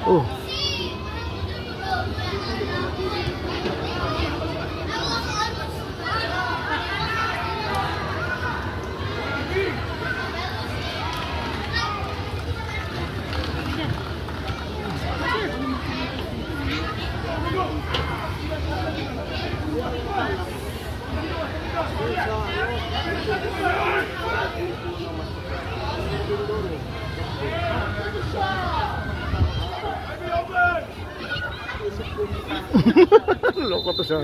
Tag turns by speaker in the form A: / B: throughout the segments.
A: Oh. Loko to siya.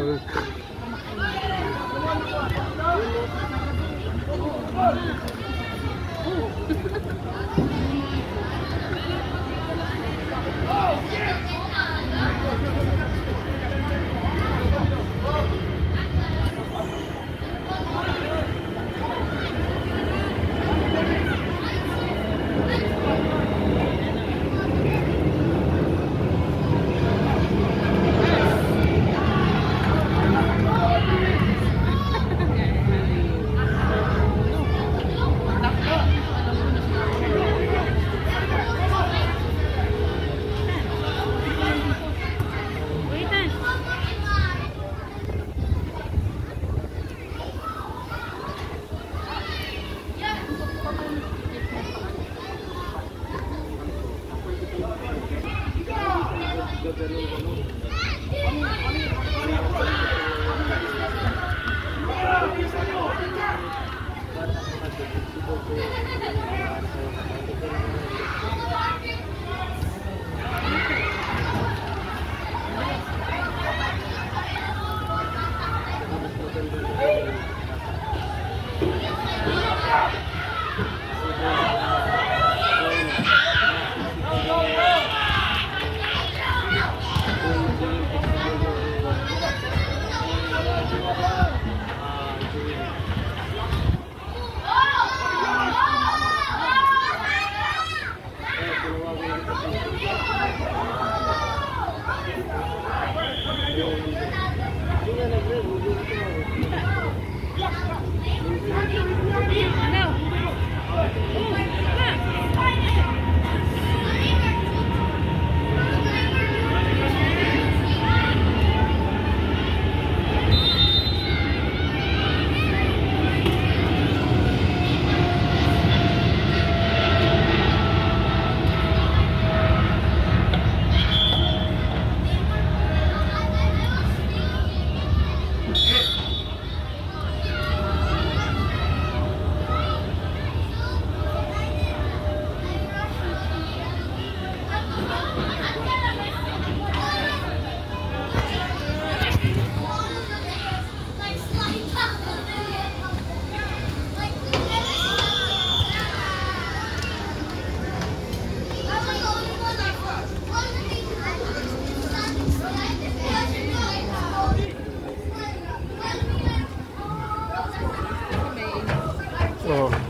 A: Oh.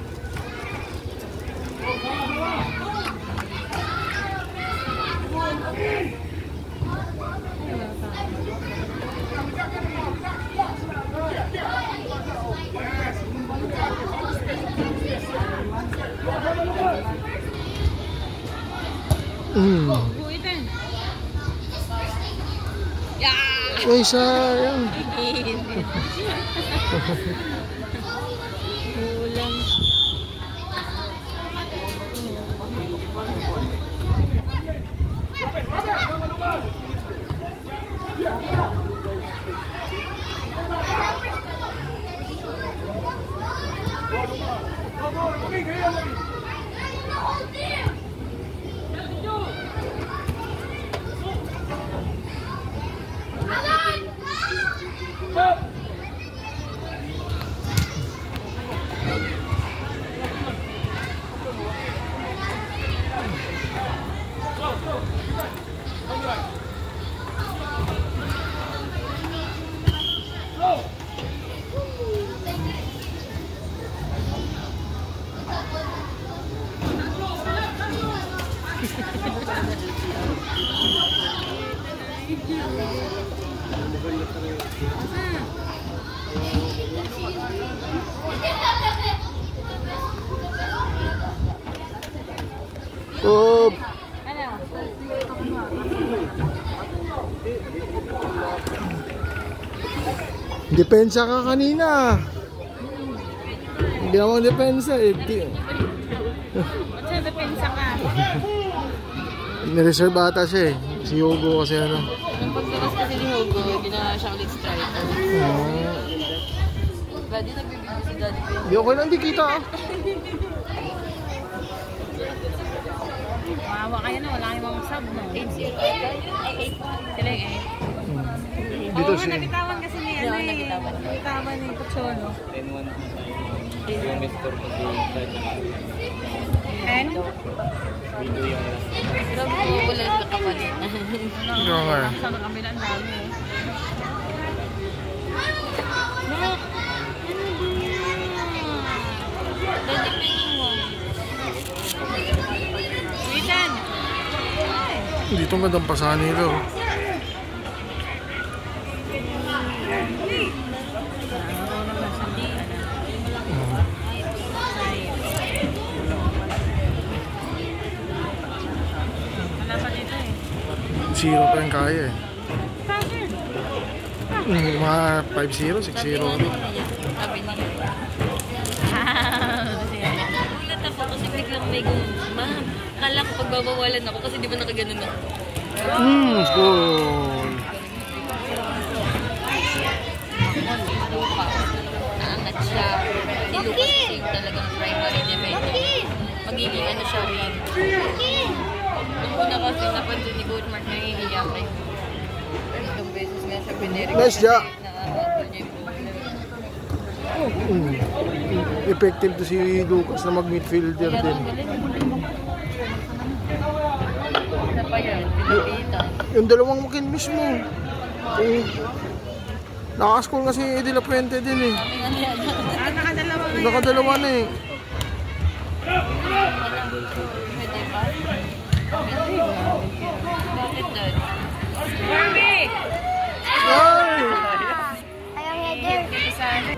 A: Uy, sayang.
B: Kulang.
A: Depensa ka kanina. Hindi naman depensa eh.
B: Ba't siya depensa ka?
A: Nireserve ata siya eh. Si Hugo kasi ano.
B: Nung paglabas kasi ni Hugo, hindi na siya ulit striker. Daddy, nagbibigay si Daddy.
A: Hindi okay lang, di kita ah.
B: Maawa kayo na, wala kayong mga sub, no? 8-0. Ay, 8. Sila yung 8.
A: Dito
B: Oo nga,
A: siya.
B: nagitawan kasi ni ano eh. Nagitawan ni Puchono.
C: 10-1 yung Mr. kasi start na kami.
B: 10?
C: Video yung last.
B: Grabe ko wala na kapalit.
A: Ikaw nga.
B: Sa kabila ang dami eh. Daddy, playing mo. Ethan!
A: Dito ang gandang pasahan nila oh. Zero pa yung kaya eh. Mga 5-0, 6-0.
B: Sabi niya. Gulat ako kasi biglang may ma'am, akala ko pagbabawalan ako kasi di ba nakaganon ako.
A: Goal.
B: Naangat siya. Si Lucas kasi yung talagang primary defender. Magiging ano siya wing. Nung una kasi napansin ni Coach Mark na iiyak eh. Itong beses nga siya pinirip.
A: Nice job.
B: Nakakatol niya yung problem.
A: Effective to si Lucas na mag-midfielder din.
B: Isa pa yan, pinapitan.
A: Yung dalawang makin mismo. Nakascore nga si Eddie La Puente din eh.
B: Nakadalawa na
A: Nakadalawa na eh.
B: Pwede ba? Bakit doon? Barbie!
A: Ay!
B: Ayaw header. Dito sa akin.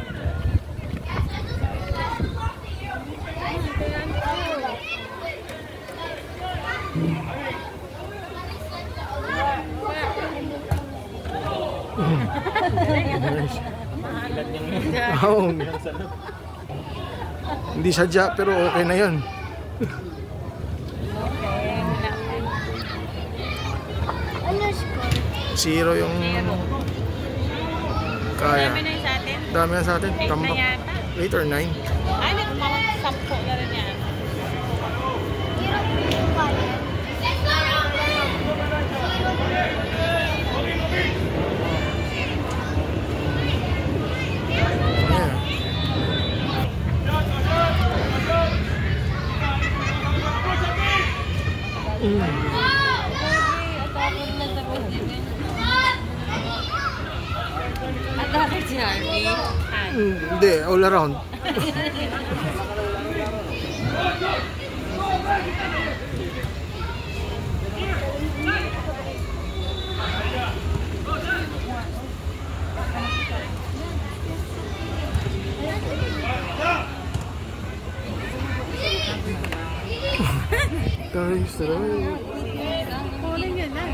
A: Oh. Hindi sadya pero okay na yun.
B: Ano score?
A: 0 yung kaya.
B: Dami na yung sa atin.
A: Dami na sa atin.
B: 8 na
A: Tambak.
B: yata.
A: 8 or 9.
B: Ay, nagmamang 10 na rin yan. Bakit si Harvey?
A: Hindi, all around. Guys, taray.
B: Kuling yun na.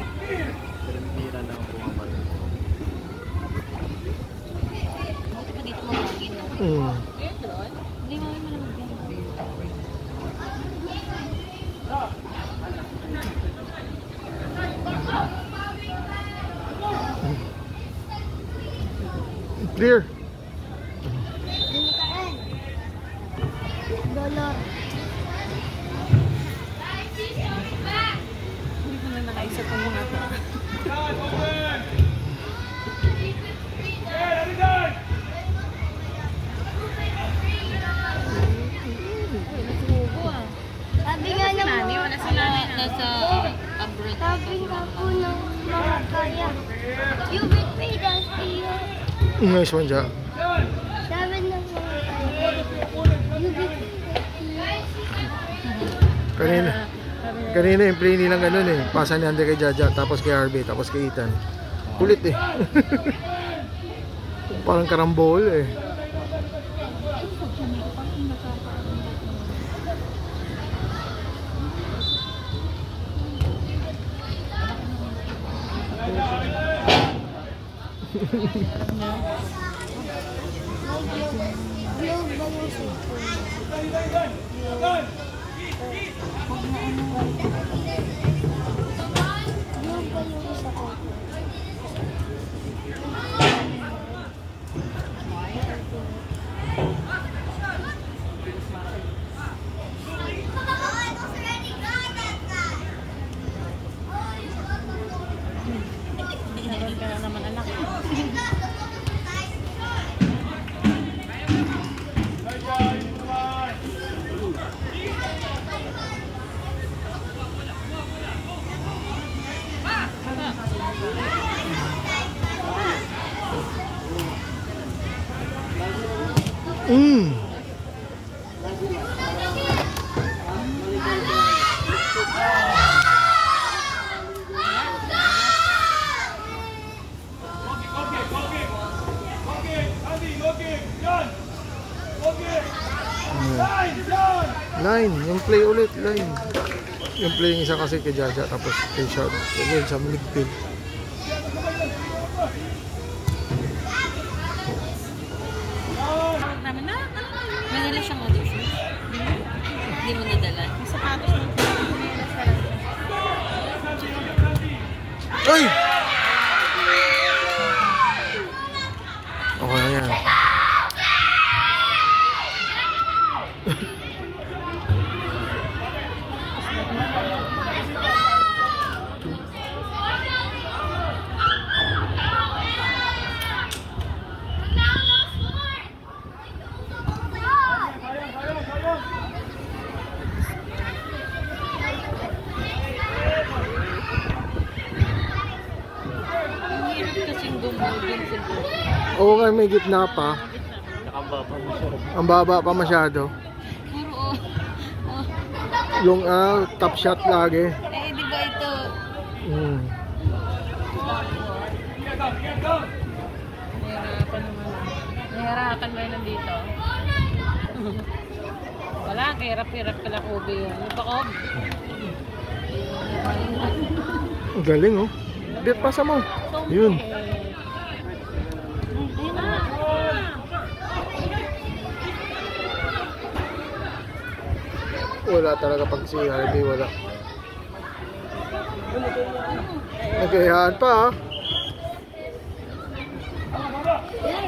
C: Bira na ang pumapal.
B: Bakit pa dito mamagin? Hindi mo malamag yan.
A: Clear.
B: Dollar. Hindi ko na nakaisa pa mga ito.
D: Sabi nga ng
B: Nani, wala si Nani nasa abroad.
D: sabi nga po ng mga kaya, you will pay that fee.
A: Nice one, Ja.
D: Sabi ng mga kaya, you will pay that fee.
A: Kanina yung play nilang ganun eh. Pasa ni Andre kay Jaja, tapos kay Harvey, tapos kay Ethan. Kulit eh. Parang karambol eh.
D: Globe ba yung cellphone? Globe ba yung isa ko?
B: Meron ka na naman anak.
A: Mm. Line, yung play ulit, line. Yung play yung isa kasi kay Jaja, tapos kay Shad, yun sa midfield.
B: Namin na. May dala siyang other shoes. Hindi mo nadala. May sapatos ng
A: Ay! Okay na yan.
B: kasing gumugin siguro.
A: Oo nga, may gitna pa.
C: Nakababa masyado.
A: Ang baba pa masyado.
B: Puro
A: Yung top shot lagi.
B: di ba ito?
A: Mm.
B: Nahirapan naman. Nahirapan ba yun nandito? Wala, kahirap-hirap pala Kobe yun. Ano pa Kobe?
A: Ang galing oh. Bit pasa mo. Yun. Wala talaga pag si Harvey, wala. Nagkayaan pa ha.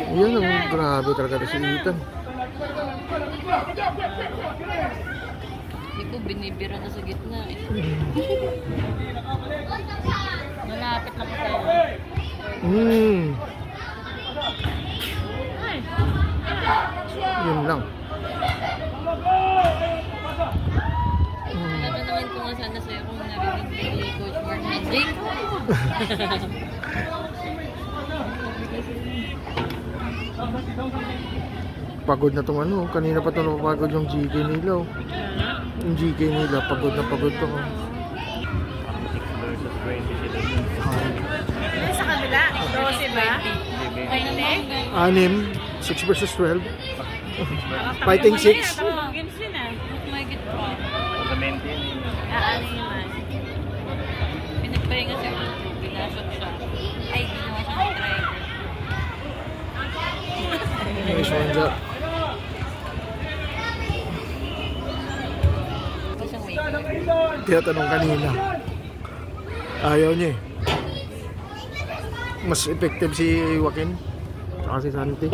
A: Yan ang grabe talaga si Ethan.
B: Hindi ko binibira na sa gitna eh. Malapit na po tayo.
A: Yun lang.
B: Natanungin ko nga sana sa'yo kung narinig ni Coach Mark na Jake.
A: Pagod na tong ano. Kanina pa ito napapagod yung GK nila. Yung GK nila, pagod na pagod to.
C: 6 versus 20 sila.
B: Sa kabila, 12 ba?
A: Anim, 6 versus 12. Fighting 6.
B: Games din ah. May git pa.
C: Sa maintain.
B: Ano naman? Pinagpahinga siya. Pinasok siya. Ay, ginawa siya ng driver.
A: Nice one, Jack.
B: Ito siyang wake.
A: Tinatanong kanina. Ayaw niya eh. Mas effective si Joaquin. Saka si Santi.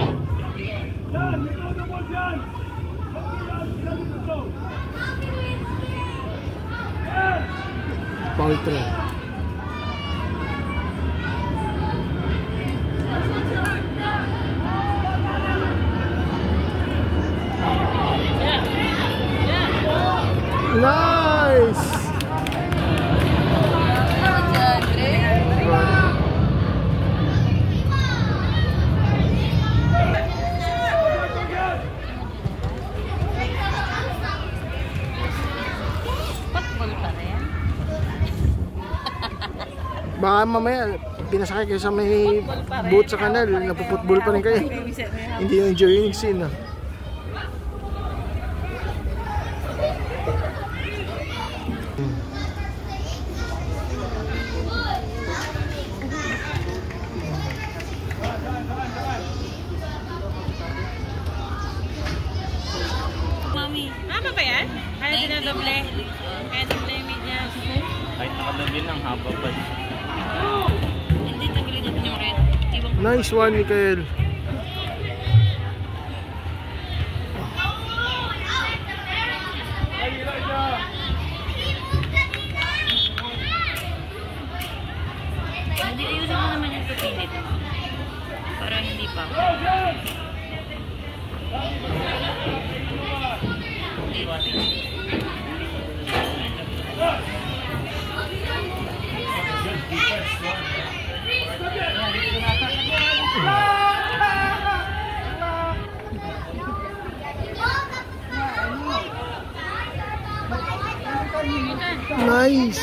A: Paltra. Nice!
B: Football pa rin.
A: Baka mamaya, pinasakay kayo sa may boat sa kanal, napuputbol pa rin kayo. Hindi yung enjoying scene ah. Nice one, Mikael.
B: Hindi, ayusin mo naman yung papilit. Para hindi pa.
A: Nice.